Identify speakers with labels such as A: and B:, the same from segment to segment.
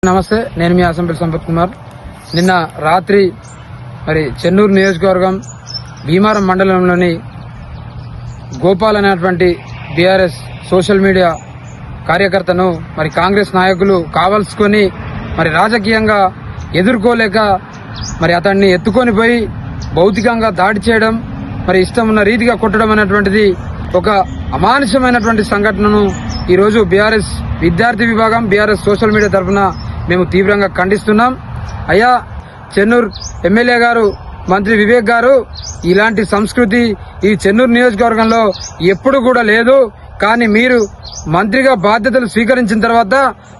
A: నమస్తే, నేను మీ అసెంబ్లీ సంపత్ కుమార్. నిన్న రాత్రి మరి చెన్నూరు నియోజకవర్గం భీమారం మండలంలోని గోపాల్ అనేటువంటి బీఆర్ఎస్ సోషల్ మీడియా కార్యకర్తను మరి కాంగ్రెస్ నాయకులు కావాల్సుకొని మరి రాజకీయంగా ఎదుర్కోలేక మరి అతన్ని ఎత్తుకొని పోయి భౌతికంగా దాడి చేయడం, మరి ఇష్టం ఉన్న రీతిగా కొట్టడం అనేటువంటిది ఒక అమానుషమైనటువంటి సంఘటనను ఈరోజు బీఆర్ఎస్ విద్యార్థి విభాగం బీఆర్ఎస్ సోషల్ మీడియా తరఫున మేము తీవ్రంగా ఖండిస్తున్నాం. అయ్యా, చెన్నూరు ఎమ్మెల్యే గారు, మంత్రి వివేక్ గారు, ఇలాంటి సంస్కృతి ఈ చెన్నూరు నియోజకవర్గంలో ఎప్పుడు కూడా లేదు. కానీ మీరు మంత్రిగా బాధ్యతలు స్వీకరించిన తర్వాత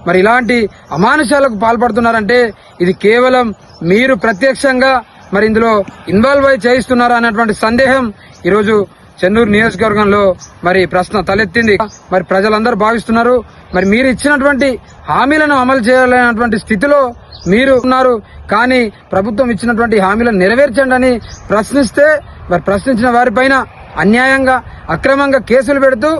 A: మరి ఇలాంటి అమానుషాలకు పాల్పడుతున్నారంటే ఇది కేవలం మీరు ప్రత్యక్షంగా మరి ఇందులో ఇన్వాల్వ్ అయి చేయిస్తున్నారా అనేటువంటి సందేహం ఈరోజు చెన్నూరు నియోజకవర్గంలో మరి ప్రశ్న తలెత్తింది. మరి ప్రజలందరూ భావిస్తున్నారు, మరి మీరు ఇచ్చినటువంటి హామీలను అమలు చేయాలనేటువంటి స్థితిలో మీరు ఉన్నారు. కానీ ప్రభుత్వం ఇచ్చినటువంటి హామీలను నెరవేర్చండి అని ప్రశ్నిస్తే మరి ప్రశ్నించిన వారిపైన అన్యాయంగా అక్రమంగా కేసులు పెడుతూ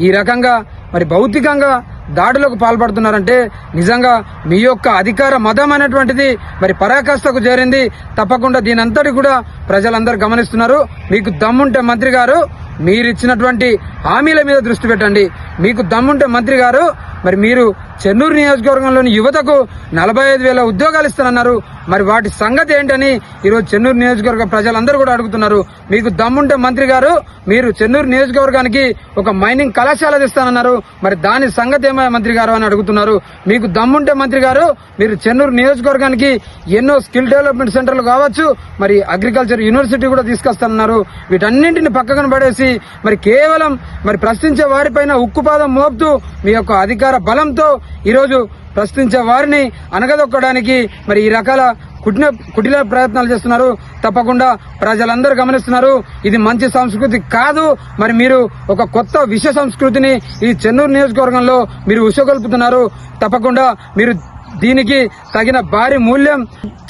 A: ఈ రకంగా మరి భౌతికంగా దాడులకు పాల్పడుతున్నారంటే నిజంగా మీ యొక్క అధికార మదం అనేటువంటిది మరి పరాకాష్ఠకు చేరింది. తప్పకుండా దీనంతటి కూడా ప్రజలందరూ గమనిస్తున్నారు. మీకు దమ్ముంటే మంత్రి గారు మీరిచ్చినటువంటి హామీల మీద దృష్టి పెట్టండి. మీకు దమ్ముంటే మంత్రి గారు మరి మీరు చెన్నూరు నియోజకవర్గంలోని యువతకు 45,000 ఉద్యోగాలు ఇస్తానన్నారు. మరి వాటి సంగతి ఏంటని ఈరోజు చెన్నూరు నియోజకవర్గ ప్రజలందరూ కూడా అడుగుతున్నారు. మీకు దమ్ముంటే మంత్రి గారు మీరు చెన్నూరు నియోజకవర్గానికి ఒక మైనింగ్ కళాశాల తెస్తానన్నారు. మరి దాని సంగతి ఏమో మంత్రి గారు అని అడుగుతున్నారు. మీకు దమ్ముంటే మంత్రి గారు మీరు చెన్నూరు నియోజకవర్గానికి ఎన్నో స్కిల్ డెవలప్మెంట్ సెంటర్లు కావచ్చు, మరి అగ్రికల్చర్ యూనివర్సిటీ కూడా తీసుకొస్తానన్నారు. వీటన్నింటిని పక్కన పడేసి మరి కేవలం మరి ప్రశ్నించే వారిపైన ఉక్కుపాదం మోపుతూ మీ యొక్క అధికార బలంతో ఈరోజు ప్రశ్నించే వారిని అనగదొక్కడానికి మరి ఈ రకాల కుటిల ప్రయత్నాలు చేస్తున్నారు. తప్పకుండా ప్రజలందరూ గమనిస్తున్నారు. ఇది మంచి సంస్కృతి కాదు. మరి మీరు ఒక కొత్త విష సంస్కృతిని ఈ చెన్నూరు నియోజకవర్గంలో మీరు ఉషగొల్పుతున్నారు. తప్పకుండా మీరు దీనికి తగిన భారీ మూల్యం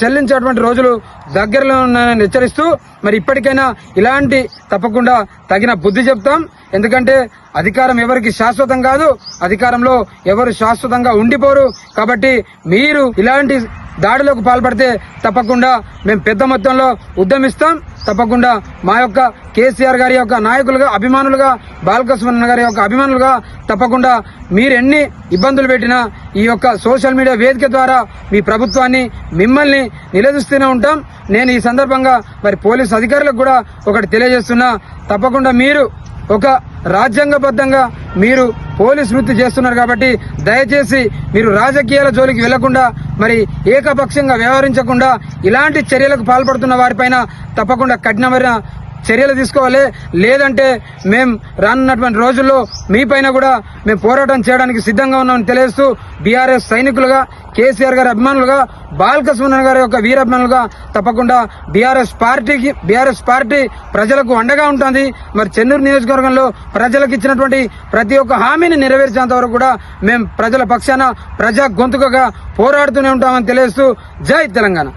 A: చెల్లించేటువంటి రోజులు దగ్గరలో ఉన్నాయని హెచ్చరిస్తూ మరి ఇప్పటికైనా ఇలాంటి తప్పకుండా తగిన బుద్ధి చెప్తాం. ఎందుకంటే అధికారం ఎవరికి శాశ్వతం కాదు, అధికారంలో ఎవరు శాశ్వతంగా ఉండిపోరు. కాబట్టి మీరు ఇలాంటి దాడులకు పాల్పడితే తప్పకుండా మేము పెద్ద మొత్తంలో ఉద్యమిస్తాం. తప్పకుండా మా యొక్క కేసీఆర్ గారి యొక్క నాయకులుగా, అభిమానులుగా, బాలకృష్ణ గారి యొక్క అభిమానులుగా తప్పకుండా మీరు ఎన్ని ఇబ్బందులు పెట్టినా ఈ యొక్క సోషల్ మీడియా వేదిక ద్వారా మీ ప్రభుత్వాన్ని మిమ్మల్ని నిలదీస్తూనే ఉంటాం. నేను ఈ సందర్భంగా మరి పోలీసు అధికారులకు కూడా ఒకటి తెలియజేస్తున్నా. తప్పకుండా మీరు ఒక రాజ్యాంగబద్ధంగా మీరు పోలీస్ వృత్తి చేస్తున్నారు కాబట్టి దయచేసి మీరు రాజకీయాల జోలికి వెళ్లకుండా మరి ఏకపక్షంగా వ్యవహరించకుండా ఇలాంటి చర్యలకు పాల్పడుతున్న వారిపైన తప్పకుండా కఠినమైన చర్యలు తీసుకోవాలి. లేదంటే మేము రానున్నటువంటి రోజుల్లో మీపైన కూడా మేము పోరాటం చేయడానికి సిద్ధంగా ఉన్నామని తెలియజేస్తూ బీఆర్ఎస్ సైనికులుగా, కేసీఆర్ గారి అభిమానులుగా, బాలకృష్ణ గారి యొక్క వీరాభిమానులుగా తప్పకుండా బీఆర్ఎస్ పార్టీ ప్రజలకు అండగా ఉంటుంది. మరి చెన్నూరు నియోజకవర్గంలో ప్రజలకు ఇచ్చినటువంటి ప్రతి ఒక్క హామీని నెరవేర్చేంత వరకు కూడా మేము ప్రజల పక్షాన ప్రజా గొంతుకగా పోరాడుతూనే ఉంటామని తెలియజేస్తూ జై తెలంగాణ.